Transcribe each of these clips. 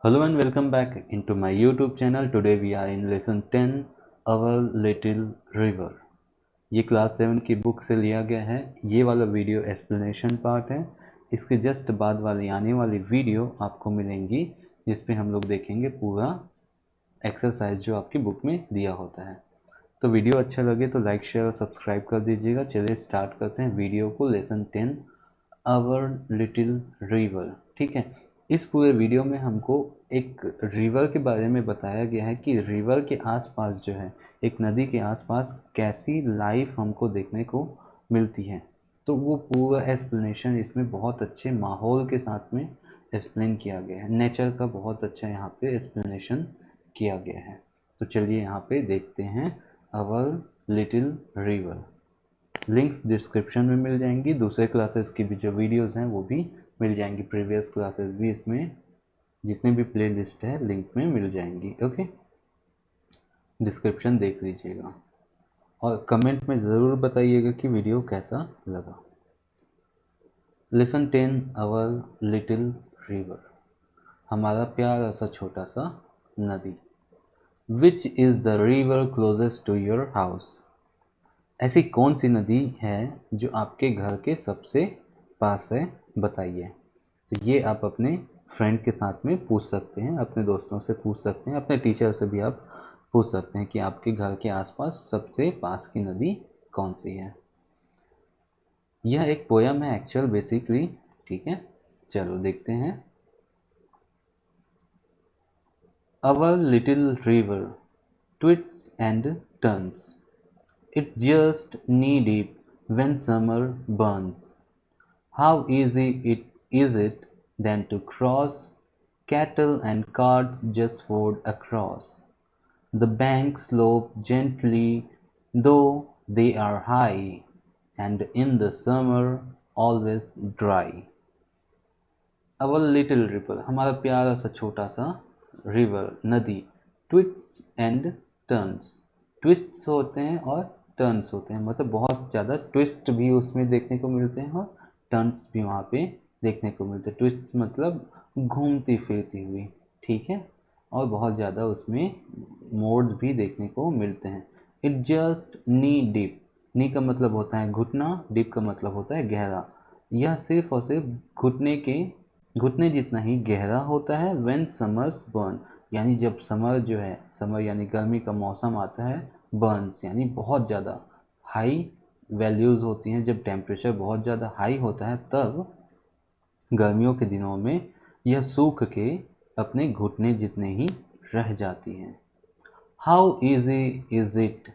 Hello and welcome back into my YouTube channel. Today we are in lesson 10 Our Little River. ये class 7 की book से लिया गया है। ये वाला वीडियो एक्सप्लेनेशन पार्ट है। इसके जस्ट बाद वाली आने वाली वीडियो आपको मिलेंगी जिस पे हम लोग देखेंगे पूरा एक्सरसाइज जो आपकी बुक में दिया होता है। तो वीडियो अच्छा लगे तो लाइक शेयर और सब्सक्राइब कर दीजिएगा। चलिए स्टार्ट करते हैं वीडियो को। Lesson 10 our little river. ठीक है, इस पूरे वीडियो में हमको एक रिवर के बारे में बताया गया है कि रिवर के आसपास जो है, एक नदी के आसपास कैसी लाइफ हमको देखने को मिलती है। तो वो पूरा एक्सप्लेनेशन इसमें बहुत अच्छे माहौल के साथ में एक्सप्लेन किया गया है। नेचर का बहुत अच्छा यहाँ पे एक्सप्लेनेशन किया गया है। तो चलिए यहाँ पे देखते हैं our little river. Links description में मिल जाएंगी। दूसरे क्लासेस की भी जो वीडियोस हैं वो भी मिल जाएंगी। प्रीवियस क्लासेस भी इसमें जितने भी प्ले लिस्ट है लिंक में मिल जाएंगी। ओके, डिस्क्रिप्शन देख लीजिएगा और कमेंट में ज़रूर बताइएगा कि वीडियो कैसा लगा। Lesson 10 our little river. हमारा प्यारा सा छोटा सा नदी। Which is the river closest to your house. ऐसी कौन सी नदी है जो आपके घर के सबसे पास है, बताइए। तो ये आप अपने फ्रेंड के साथ में पूछ सकते हैं, अपने दोस्तों से पूछ सकते हैं, अपने टीचर से भी आप पूछ सकते हैं कि आपके घर के आसपास सबसे पास की नदी कौन सी है। यह एक पोयम है एक्चुअल बेसिकली। ठीक है, चलो देखते हैं। Our little river twists and turns, it just knee deep when summer burns. How easy it is it then to cross? Cattle and cart just ford across. The banks slope gently, though they are high, and in the summer always dry. Our little river, हमारा प्यारा सा छोटा सा river नदी। Twists and turns, twists होते हैं और turns होते हैं, मतलब बहुत ज़्यादा ट्विस्ट भी उसमें देखने को मिलते हैं और टर्न्स भी वहाँ पे देखने को मिलते हैं। ट्विस्ट मतलब घूमती फिरती हुई, ठीक है, और बहुत ज़्यादा उसमें मोड्स भी देखने को मिलते हैं। इट जस्ट नी डीप, नी का मतलब होता है घुटना, डीप का मतलब होता है गहरा। यह सिर्फ और सिर्फ घुटने जितना ही गहरा होता है। व्हेन समर्स बर्न, यानी जब समर जो है, समर यानी गर्मी का मौसम आता है, बर्न्स यानी बहुत ज़्यादा हाई वैल्यूज़ होती हैं। जब टेम्परेचर बहुत ज़्यादा हाई होता है तब गर्मियों के दिनों में यह सूख के अपने घुटने जितने ही रह जाती हैं। How easy is it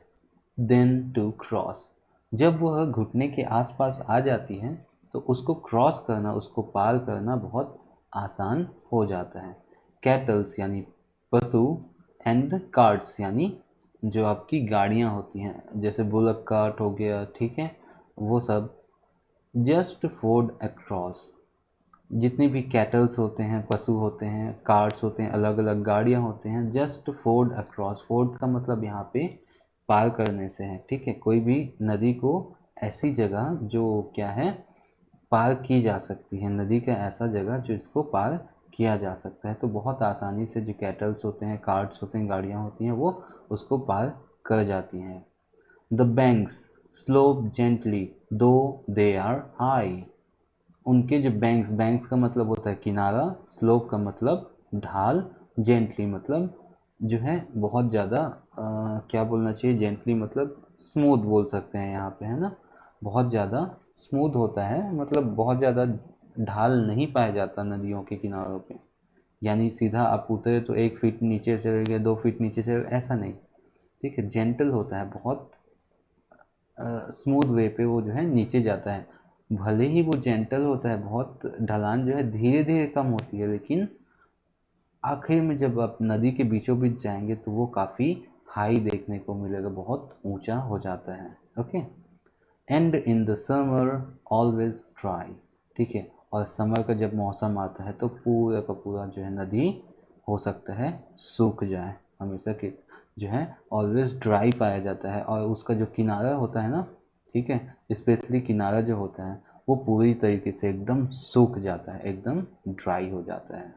then to cross, जब वह घुटने के आसपास आ जाती है तो उसको क्रॉस करना, उसको पार करना बहुत आसान हो जाता है। कैटल्स यानी पशु, एंड कार्ट्स यानी जो आपकी गाड़ियाँ होती हैं, जैसे बुलक कार्ट हो गया, ठीक है, वो सब। जस्ट फोर्ड अक्रॉस, जितने भी कैटल्स होते हैं, पशु होते हैं, कार्ट्स होते हैं, अलग अलग गाड़ियाँ होते हैं। जस्ट फोर्ड अक्रॉस, फोर्ड का मतलब यहाँ पे पार करने से है। ठीक है, कोई भी नदी को ऐसी जगह जो क्या है पार की जा सकती है, नदी का ऐसा जगह जो इसको पार किया जा सकता है, तो बहुत आसानी से जो कैटल्स होते हैं, कार्ट्स होते हैं, गाड़ियाँ होती हैं, वो उसको पार कर जाती हैं। द बैंक्स स्लोप जेंटली दो दे आर हाई, उनके जो बैंक्स, बैंक्स का मतलब होता है किनारा, स्लोप का मतलब ढाल, जेंटली मतलब जो है बहुत ज़्यादा क्या बोलना चाहिए, जेंटली मतलब स्मूथ बोल सकते हैं यहाँ पे, है ना। बहुत ज़्यादा स्मूथ होता है, मतलब बहुत ज़्यादा ढाल नहीं पाया जाता नदियों के किनारों पे। यानी सीधा आप उतरे तो 1 फीट नीचे चले गए, 2 फीट नीचे चले गए, ऐसा नहीं। ठीक है, जेंटल होता है, बहुत स्मूथ वे पे वो जो है नीचे जाता है। भले ही वो जेंटल होता है, बहुत ढलान जो है धीरे धीरे कम होती है, लेकिन आखिर में जब आप नदी के बीचों बीच जाएंगे तो वो काफ़ी हाई देखने को मिलेगा, बहुत ऊंचा हो जाता है। Okay, and in the summer always dry, ठीक है, और समर का जब मौसम आता है तो पूरा का पूरा जो है नदी हो सकता है सूख जाए, हमेशा के जो है ऑलवेज ड्राई पाया जाता है। और उसका जो किनारा होता है ना, ठीक है, स्पेशली किनारा जो होता है वो पूरी तरीके से एकदम सूख जाता है, एकदम ड्राई हो जाता है।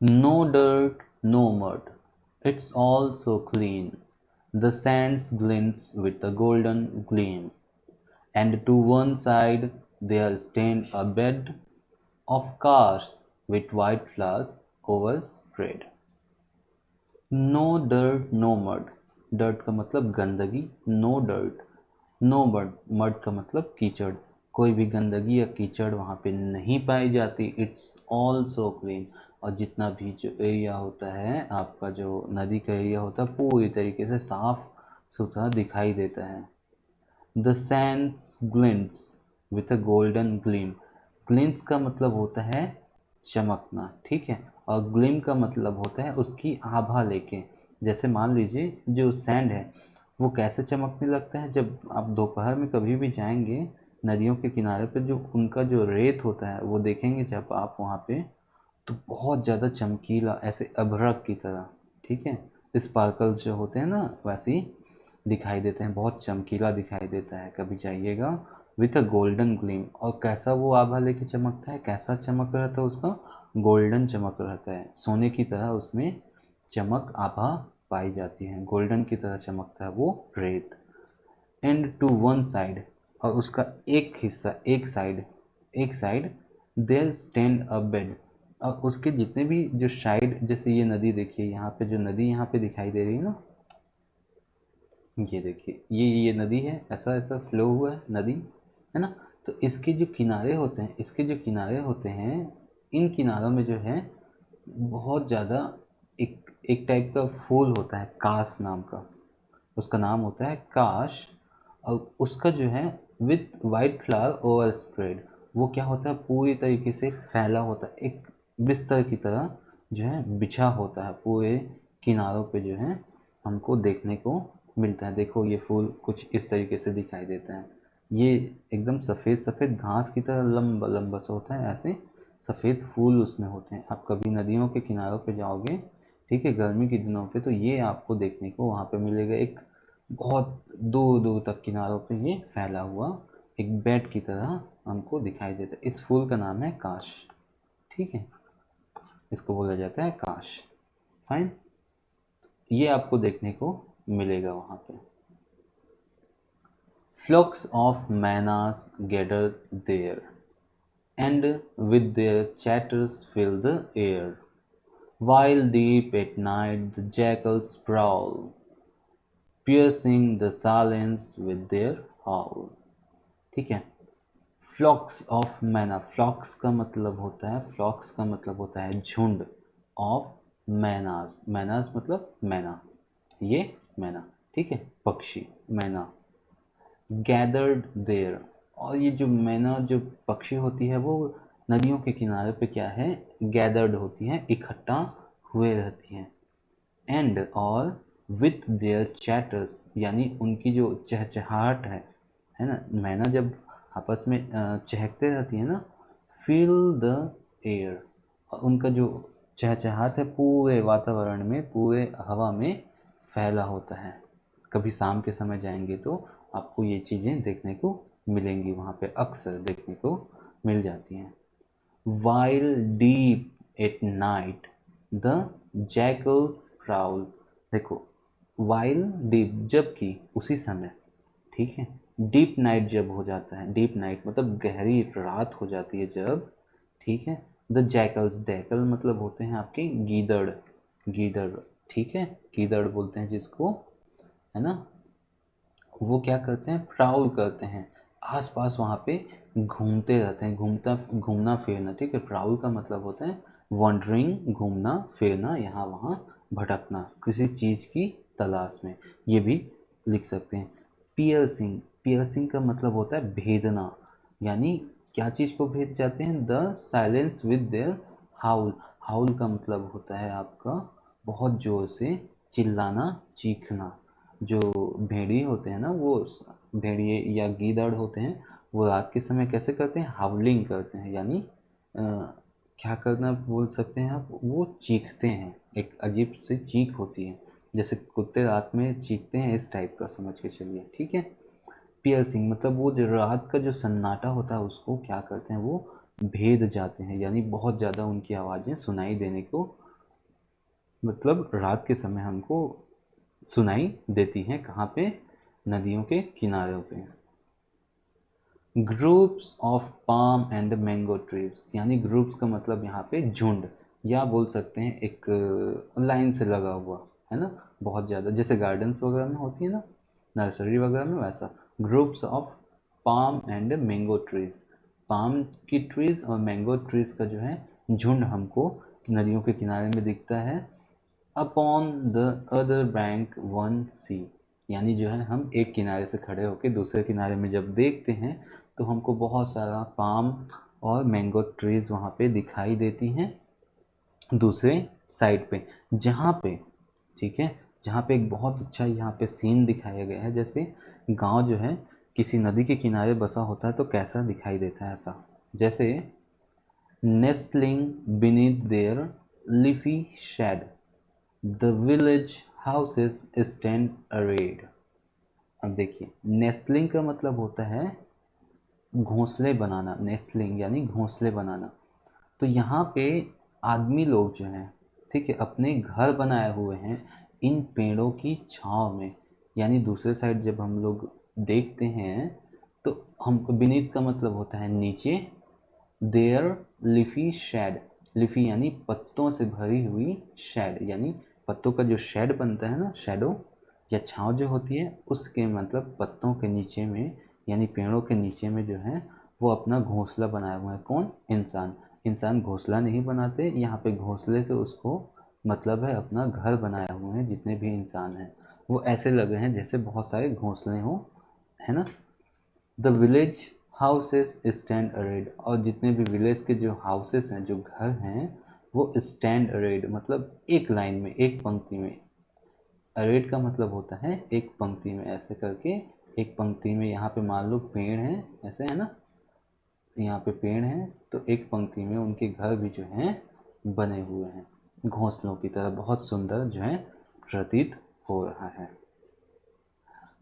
No dirt, no mud. It's all so clean. The sands glints with a golden gleam, and to one side there stand a bed of cars with white flowers overspread. No dirt no mud. Dirt का मतलब गंदगी, no dirt. No mud, mud का मतलब कीचड़. कोई भी गंदगी या कीचड़ वहाँ पे नहीं पाई जाती. It's all so clean. और जितना भी जो एरिया होता है आपका, जो नदी का एरिया होता है, पूरी तरीके से साफ सुथरा दिखाई देता है. The sands glints with a golden gleam. Glints का मतलब होता है चमकना, ठीक है. और ग्लीम का मतलब होता है उसकी आभा लेके. जैसे मान लीजिए जो सैंड है वो कैसे चमकने लगता है, जब आप दोपहर में कभी भी जाएंगे नदियों के किनारे पर, जो उनका जो रेत होता है वो देखेंगे जब आप वहाँ पे, तो बहुत ज़्यादा चमकीला, ऐसे अभ्रक की तरह, ठीक है. स्पार्कल्स जो होते हैं ना वैसे ही दिखाई देते हैं, बहुत चमकीला दिखाई देता है. कभी जाइएगा. With a golden gleam. और कैसा वो आभा लेके चमकता है, कैसा चमक रहता है उसका, गोल्डन चमक रहता है. सोने की तरह उसमें चमक आभा पाई जाती है. गोल्डन की तरह चमकता है वो रेत. And to one side. और उसका एक हिस्सा, एक side there stand a bed. और उसके जितने भी जो साइड, जैसे ये नदी देखिए, यहाँ पे जो नदी यहाँ पे दिखाई दे रही है ना, ये देखिए, ये नदी है, ऐसा ऐसा फ्लो हुआ है नदी, है ना. तो इसके जो किनारे होते हैं, इन किनारों में जो है बहुत ज़्यादा एक एक टाइप का फूल होता है, काश नाम का. उसका नाम होता है काश. और उसका जो है with white flower over spread, वो क्या होता है, पूरी तरीके से फैला होता है, एक बिस्तर की तरह जो है बिछा होता है पूरे किनारों पे, जो है हमको देखने को मिलता है. देखो ये फूल कुछ इस तरीके से दिखाई देता है. ये एकदम सफ़ेद सफ़ेद घास की तरह लंबा लंबा सा होता है, ऐसे सफ़ेद फूल उसमें होते हैं. आप कभी नदियों के किनारों पे जाओगे, ठीक है, गर्मी के दिनों पे, तो ये आपको देखने को वहाँ पे मिलेगा. एक बहुत दूर दूर तक किनारों पे ये फैला हुआ एक बेड की तरह हमको दिखाई देता है. इस फूल का नाम है काश, ठीक है. इसको बोला जाता है काश. फाइन. ये आपको देखने को मिलेगा वहाँ पे. Flocks of manas gather there, and with their chatters fill the air, while deep at night the jackals prowl, piercing the silence with their howl. ठीक है. फ्लॉक्स ऑफ मैना. फ्लॉक्स का मतलब होता है झुंड. ऑफ मैनास. मैनास मतलब मैना, ये मैना, ठीक है, पक्षी मैना. Gathered there. और ये जो मैना जो पक्षी होती है वो नदियों के किनारे पे क्या है, गैदर्ड होती हैं, इकट्ठा हुए रहती हैं. एंड और विथ देयर चैटर्स, यानी उनकी जो चहचहाहट है ना, मैना जब आपस में चहकते रहती है ना, फिल द एयर. और उनका जो चहचहाट है पूरे वातावरण में, पूरे हवा में फैला होता है. कभी शाम के समय जाएंगे तो आपको ये चीज़ें देखने को मिलेंगी, वहाँ पे अक्सर देखने को मिल जाती हैं. While deep at night the jackals prowl. देखो, वाइल डीप, जबकि उसी समय, ठीक है. डीप नाइट जब हो जाता है, डीप नाइट मतलब गहरी रात हो जाती है जब, ठीक है. द जैकल्स, जैकल मतलब होते हैं आपके गीदड़, गीदड़, ठीक है, गीदड़ बोलते हैं जिसको, है ना. वो क्या करते हैं, प्राउल करते हैं, आसपास वहाँ पे घूमते रहते हैं, घूमना फिरना, ठीक है. प्राउल का मतलब होता है वॉन्डरिंग, घूमना फिरना, यहाँ वहाँ भटकना, किसी चीज़ की तलाश में, ये भी लिख सकते हैं. पियर्सिंग. पियर्सिंग का मतलब होता है भेदना, यानी क्या चीज़ को भेद जाते हैं, द साइलेंस विद देयर हाउल. हाउल का मतलब होता है आपका बहुत ज़ोर से चिल्लाना, चीखना. जो भेड़िए होते हैं ना, वो भेड़िए या गीदड़ होते हैं, वो रात के समय कैसे करते हैं, हाउलिंग करते हैं, यानी क्या करना बोल सकते हैं आप, वो चीखते हैं, एक अजीब सी चीख होती है, जैसे कुत्ते रात में चीखते हैं, इस टाइप का समझ के चलिए, ठीक है. पियर्सिंग मतलब वो जो रात का जो सन्नाटा होता है उसको क्या करते हैं, वो भेद जाते हैं, यानी बहुत ज़्यादा उनकी आवाज़ें सुनाई देने को मतलब रात के समय हमको सुनाई देती हैं। कहाँ पे? नदियों के किनारों पे। Groups of palm and mango trees, यानी ग्रुप्स का मतलब यहाँ पे झुंड, या बोल सकते हैं एक लाइन से लगा हुआ, है ना, बहुत ज़्यादा, जैसे गार्डन्स वगैरह में होती है ना, नर्सरी वगैरह में, वैसा। Groups of palm and mango trees, palm की ट्रीज और मैंगो ट्रीज का जो है झुंड हमको नदियों के किनारे में दिखता है। Upon the other bank one see, यानी जो है हम एक किनारे से खड़े होकर दूसरे किनारे में जब देखते हैं तो हमको बहुत सारा पाम और मैंगो ट्रीज वहाँ पे दिखाई देती हैं दूसरे साइड पे, जहाँ पे, ठीक है, जहाँ पे एक बहुत अच्छा यहाँ पे सीन दिखाया गया है। जैसे गांव जो है किसी नदी के किनारे बसा होता है तो कैसा दिखाई देता है, ऐसा। जैसे nestling beneath their leafy shade, the village houses stand arrayed। अब देखिए, नेस्टलिंग का मतलब होता है घोंसले बनाना, नेस्टलिंग यानी घोंसले बनाना। तो यहाँ पे आदमी लोग जो हैं, ठीक है, अपने घर बनाए हुए हैं इन पेड़ों की छांव में। यानी दूसरे साइड जब हम लोग देखते हैं तो हमको बीनीथ का मतलब होता है नीचे, देयर लिफी शेड, लिफी यानी पत्तों से भरी हुई, शेड यानी पत्तों का जो शेड बनता है ना, शेडो या छांव जो होती है, उसके मतलब पत्तों के नीचे में, यानी पेड़ों के नीचे में जो है वो अपना घोंसला बनाए हुए हैं। कौन? इंसान। इंसान घोंसला नहीं बनाते यहाँ पे, घोंसले से उसको मतलब है अपना घर बनाए हुए हैं। जितने भी इंसान हैं वो ऐसे लगे हैं जैसे बहुत सारे घोंसले हों, है ना। The village houses stand arid, और जितने भी विलेज के जो हाउसेस हैं, जो घर हैं, वो स्टैंड अरेड मतलब एक लाइन में, एक पंक्ति में। अरेड का मतलब होता है एक पंक्ति में, ऐसे करके एक पंक्ति में। यहाँ पे मान लो पेड़ हैं, ऐसे है ना, यहाँ पे पेड़ हैं तो एक पंक्ति में उनके घर भी जो हैं बने हुए हैं घोंसलों की तरह, बहुत सुंदर जो है प्रतीत हो रहा है।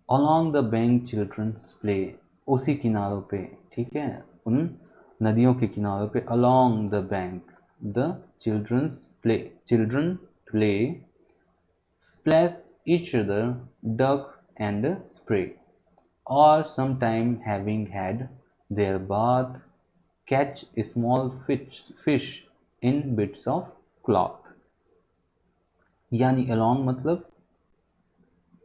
Along the bank children's play, उसी किनारों पे, ठीक है, उन नदियों के किनारों पे। Along the bank the children play, splash each other, duck and spray, or sometime having had their bath, catch small fish in bits of cloth। यानी along मतलब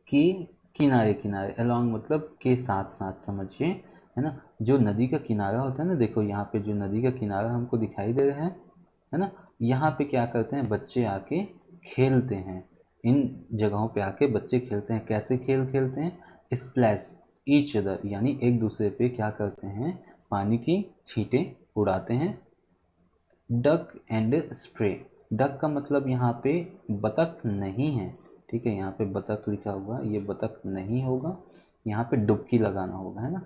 कि किनारे किनारे, along मतलब के साथ साथ, समझिए, है ना। जो नदी का किनारा होता है ना, देखो यहाँ पे जो नदी का किनारा हमको दिखाई दे रहा है ना, यहाँ पे क्या करते हैं बच्चे आके खेलते हैं। इन जगहों पे आके बच्चे खेलते हैं। कैसे खेल खेलते हैं? स्प्लैश ईच अदर, यानी एक दूसरे पे क्या करते हैं, पानी की छींटें उड़ाते हैं। डक एंड स्प्रे, डक का मतलब यहाँ पे बतख नहीं है, ठीक है, यहाँ पे बतख लिखा हुआ, ये बतख नहीं होगा, यहाँ पे डुबकी लगाना होगा, है ना,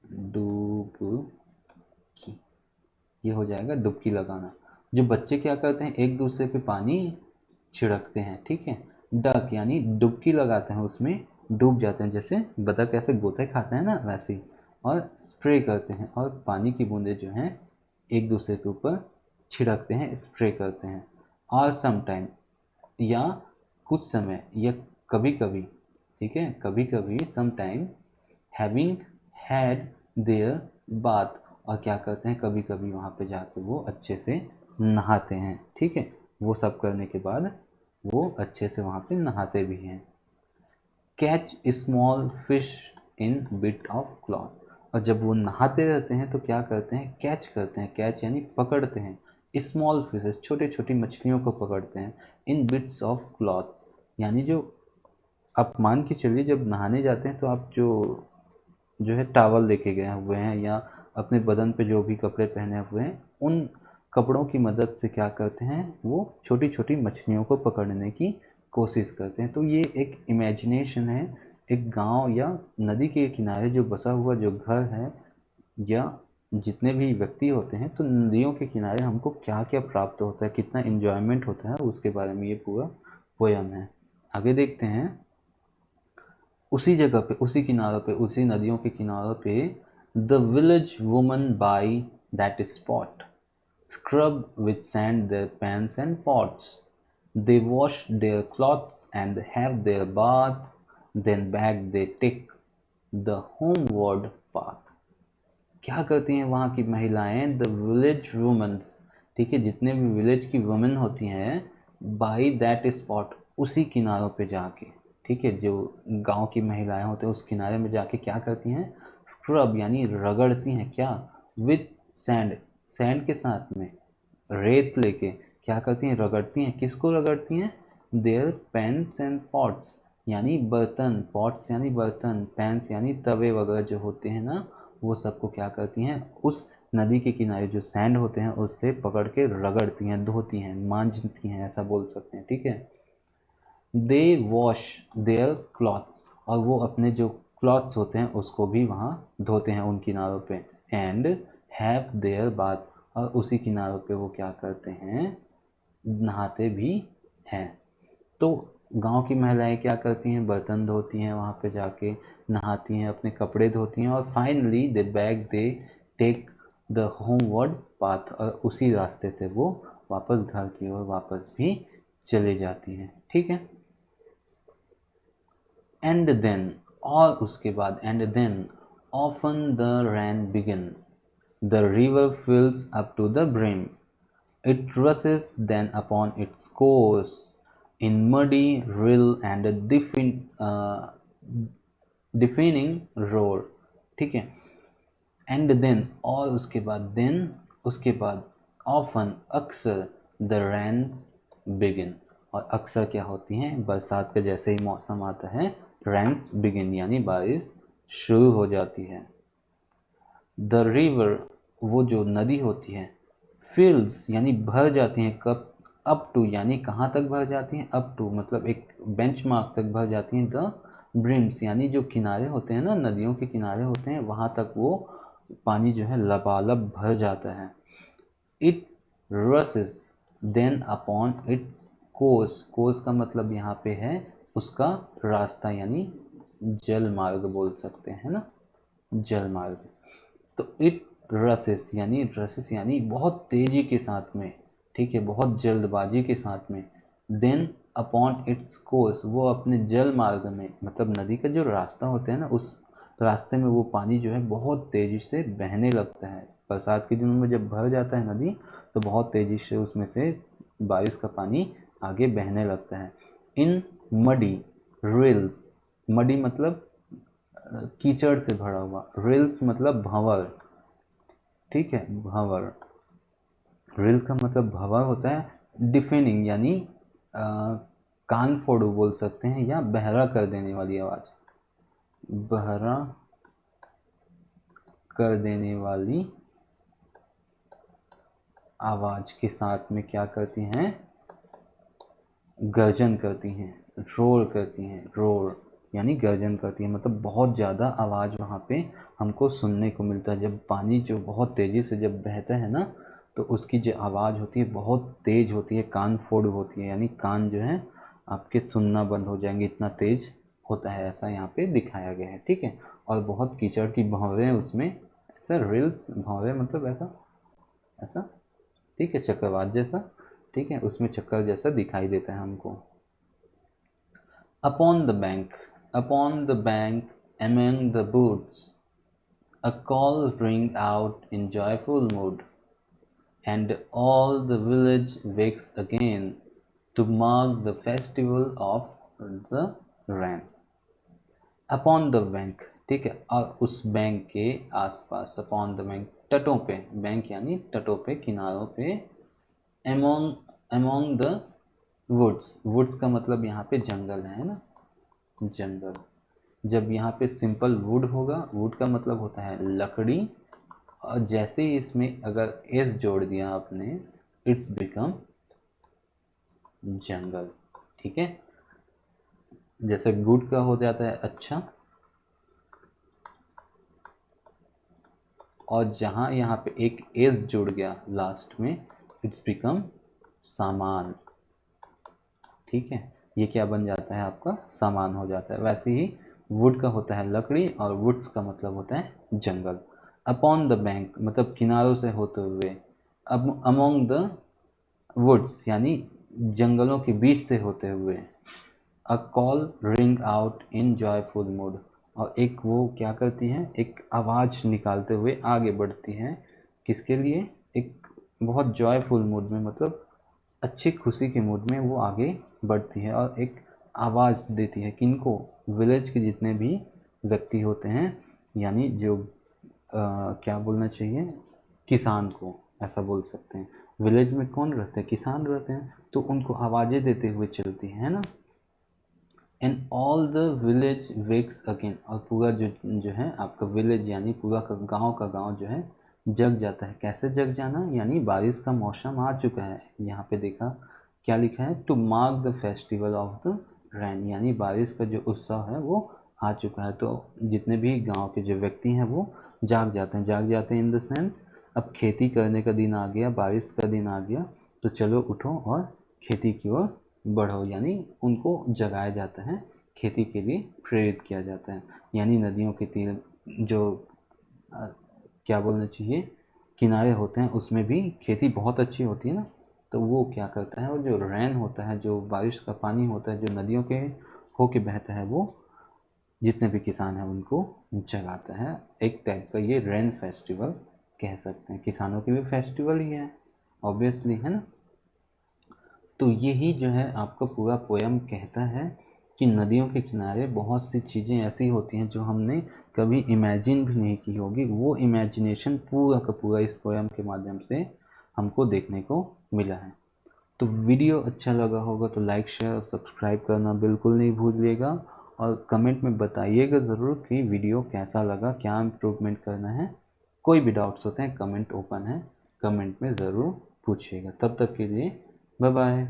डुबकी, ये हो जाएगा डुबकी लगाना। जो बच्चे क्या करते हैं, एक दूसरे पे पानी छिड़कते हैं, ठीक है। डक यानी डुबकी लगाते हैं, उसमें डूब जाते हैं, जैसे बतख ऐसे गोते खाते हैं ना, वैसे ही। और स्प्रे करते हैं, और पानी की बूंदें जो हैं एक दूसरे के ऊपर छिड़कते हैं, स्प्रे करते हैं। और सम टाइम, या कुछ समय, या कभी कभी, ठीक है, कभी कभी, some time, having had their bath, और क्या करते हैं, कभी कभी वहाँ पे जाकर वो अच्छे से नहाते हैं, ठीक है। वो सब करने के बाद वो अच्छे से वहाँ पे नहाते भी हैं। Catch small fish in bit of cloth, और जब वो नहाते रहते हैं तो क्या करते हैं, कैच करते हैं, कैच यानी पकड़ते हैं, स्मॉल फिशेस छोटे छोटी मछलियों को पकड़ते हैं, इन बिट्स ऑफ क्लॉथ, यानी जो, आप मान के चलिए जब नहाने जाते हैं तो आप जो जो है टॉवल लेके गए हुए हैं, या अपने बदन पे जो भी कपड़े पहने हुए हैं, उन कपड़ों की मदद से क्या करते हैं, वो छोटी छोटी मछलियों को पकड़ने की कोशिश करते हैं। तो ये एक इमेजिनेशन है, एक गांव या नदी के किनारे जो बसा हुआ जो घर है, या जितने भी व्यक्ति होते हैं, तो नदियों के किनारे हमको क्या क्या प्राप्त होता है, कितना एंजॉयमेंट होता है, उसके बारे में ये पूरा पोयम है। आगे देखते हैं। उसी जगह पे, उसी किनारों पे, उसी नदियों के किनारों पे, the village women by that spot, scrub with sand their pans and pots, They wash their clothes and have their bath, then back they take the homeward path. क्या करती हैं वहाँ की महिलाएं? द विलेज वुमेन्स, ठीक है, जितने भी विलेज की वुमेन होती हैं, बाई दैट स्पॉट, उसी किनारों पे जाके, ठीक है, जो गांव की महिलाएं होते हैं उस किनारे में जाके क्या करती हैं? स्क्रब यानी रगड़ती हैं, क्या? विथ सैंड, सैंड के साथ में, रेत लेके क्या करती हैं? रगड़ती हैं। किसको रगड़ती हैं? देयर पैन्स एंड पॉट्स, यानी बर्तन, पॉट्स यानी बर्तन, पैन्स यानी तवे वगैरह जो होते हैं ना, वो सबको क्या करती हैं? उस नदी के किनारे जो सैंड होते हैं उससे पकड़ के रगड़ती हैं, धोती हैं, मांजती हैं, ऐसा बोल सकते हैं, ठीक है। दे वॉश देयर क्लॉथ्स, और वो अपने जो क्लॉथ्स होते हैं उसको भी वहाँ धोते हैं उन किनारों पे। एंड हैव देयर बाथ, और उसी किनारों पे वो क्या करते हैं? नहाते भी हैं। तो गांव की महिलाएं क्या करती हैं? बर्तन धोती हैं, वहाँ पे जाके नहाती हैं, अपने कपड़े धोती हैं, और finally they bag they take the homeward path, और उसी रास्ते से वो वापस घर की ओर वापस भी चले जाती हैं, ठीक है। एंड देन, और उसके बाद, and then often the rain begin, the river fills up to the brim, it rushes then upon its course in muddy rill and a deafening roar, ठीक है। एंड देन, और उसके बाद, देन उसके बाद, ऑफन अक्सर, द रैन्स बिगिन, और अक्सर क्या होती हैं? बरसात का जैसे ही मौसम आता है, रैन्स बिगिन यानी बारिश शुरू हो जाती है। द रिवर, वो जो नदी होती है, फिल्स यानी भर जाती हैं, कब? अप टू यानी कहाँ तक भर जाती हैं? अप टू मतलब एक बेंचमार्क तक भर जाती हैं। द ब्रिम्स यानी जो किनारे होते हैं ना, नदियों के किनारे होते हैं, वहाँ तक वो पानी जो है लबालब भर जाता है। It rushes then upon its course, course का मतलब यहाँ पे है उसका रास्ता, यानी जल मार्ग बोल सकते हैं ना, जल मार्ग। तो इट रसेस यानी, रसेस यानी बहुत तेज़ी के साथ में, ठीक है, बहुत जल्दबाजी के साथ में। देन अपॉन इट्स कोर्स, वो अपने जल मार्ग में, मतलब नदी का जो रास्ता होता है ना, उस रास्ते में वो पानी जो है बहुत तेज़ी से बहने लगता है। बरसात के दिनों में जब भर जाता है नदी, तो बहुत तेज़ी से उसमें से बारिश का पानी आगे बहने लगता है। इन मडी रिल्स, मडी मतलब कीचड़ से भरा हुआ, रिल्स मतलब भंवर, ठीक है, भंवर। रिल्स का मतलब भंवर होता है। डिफेनिंग यानी कान फोड़ू बोल सकते हैं, या बहरा कर देने वाली आवाज़, बहरा कर देने वाली आवाज़ के साथ में क्या करती हैं? गर्जन करती हैं, रोर करती हैं, रोर यानी गर्जन करती है, मतलब बहुत ज़्यादा आवाज़ वहाँ पे हमको सुनने को मिलता है। जब पानी जो बहुत तेज़ी से जब बहता है ना, तो उसकी जो आवाज़ होती है बहुत तेज़ होती है, कान फोड़ होती है, यानी कान जो है आपके सुनना बंद हो जाएंगे, इतना तेज़ होता है, ऐसा यहाँ पे दिखाया गया है, ठीक है। और बहुत कीचड़ की भंवरें उसमें, ऐसा रिल्स, भंवरें मतलब ऐसा ऐसा, ठीक है, चक्रवात जैसा, ठीक है, उसमें चक्कर जैसा दिखाई देता है हमको। Upon the bank, upon the bank, among the woods, a call rang out in joyful mood, and all the village wakes again to mark the festival of the rain. Upon the bank, ठीक है, और उस bank के आसपास, upon the bank, तटों पे, bank यानी तटों पे, किनारों पे। among among the woods, woods का मतलब यहाँ पे जंगल है ना, जंगल। जब यहाँ पे सिंपल वुड होगा, वुड का मतलब होता है लकड़ी, और जैसे ही इसमें अगर एस जोड़ दिया आपने, इट्स बिकम जंगल, ठीक है। जैसे गुड का हो जाता है अच्छा, और जहाँ यहाँ पे एक एस जुड़ गया लास्ट में, इट्स बिकम सामान, ठीक है। ये क्या बन जाता है? आपका सामान हो जाता है। वैसे ही वुड का होता है लकड़ी, और वुड्स का मतलब होता है जंगल। अपॉन द बैंक मतलब किनारों से होते हुए। अब अमोंग द वुड्स यानी जंगलों के बीच से होते हुए। A call ring out in joyful mood, और एक वो क्या करती है, एक आवाज़ निकालते हुए आगे बढ़ती है। किसके लिए? एक बहुत जॉयफुल मूड में, मतलब अच्छी खुशी के मूड में वो आगे बढ़ती है और एक आवाज़ देती है। किनको? विलेज के जितने भी व्यक्ति होते हैं, यानी जो क्या बोलना चाहिए, किसान को ऐसा बोल सकते हैं। विलेज में कौन रहते हैं? किसान रहते हैं, तो उनको आवाज़ें देते हुए चलती है ना। And all the village wakes again, और पूरा जो है आपका विलेज यानी पूरा का गांव जो है जग जाता है। कैसे जग जाना? यानी बारिश का मौसम आ चुका है। यहाँ पे देखा क्या लिखा है, to mark the festival of the rain, यानी बारिश का जो उत्सव है वो आ चुका है। तो जितने भी गांव के जो व्यक्ति हैं वो जाग जाते हैं इन द सेंस अब खेती करने का दिन आ गया, बारिश का दिन आ गया, तो चलो उठो और खेती की ओर बढ़ो, यानी उनको जगाया जाता है, खेती के लिए प्रेरित किया जाता है। यानी नदियों के तीर जो क्या बोलना चाहिए, किनारे होते हैं, उसमें भी खेती बहुत अच्छी होती है ना। तो वो क्या करता है, और जो रेन होता है, जो बारिश का पानी होता है, जो नदियों के होके बहता है, वो जितने भी किसान हैं उनको जगाता है। एक टाइप का ये रेन फेस्टिवल कह सकते हैं, किसानों की भी फेस्टिवल ही है ऑब्वियसली, है ना। तो यही जो है आपका पूरा पोयम कहता है कि नदियों के किनारे बहुत सी चीज़ें ऐसी होती हैं जो हमने कभी इमेजिन भी नहीं की होगी। वो इमेजिनेशन पूरा का पूरा इस पोयम के माध्यम से हमको देखने को मिला है। तो वीडियो अच्छा लगा होगा तो लाइक शेयर और सब्सक्राइब करना बिल्कुल नहीं भूलिएगा, और कमेंट में बताइएगा ज़रूर कि वीडियो कैसा लगा, क्या इम्प्रूवमेंट करना है। कोई भी डाउट्स होते हैं, कमेंट ओपन है, कमेंट में ज़रूर पूछिएगा। तब तक के लिए बाय बाय।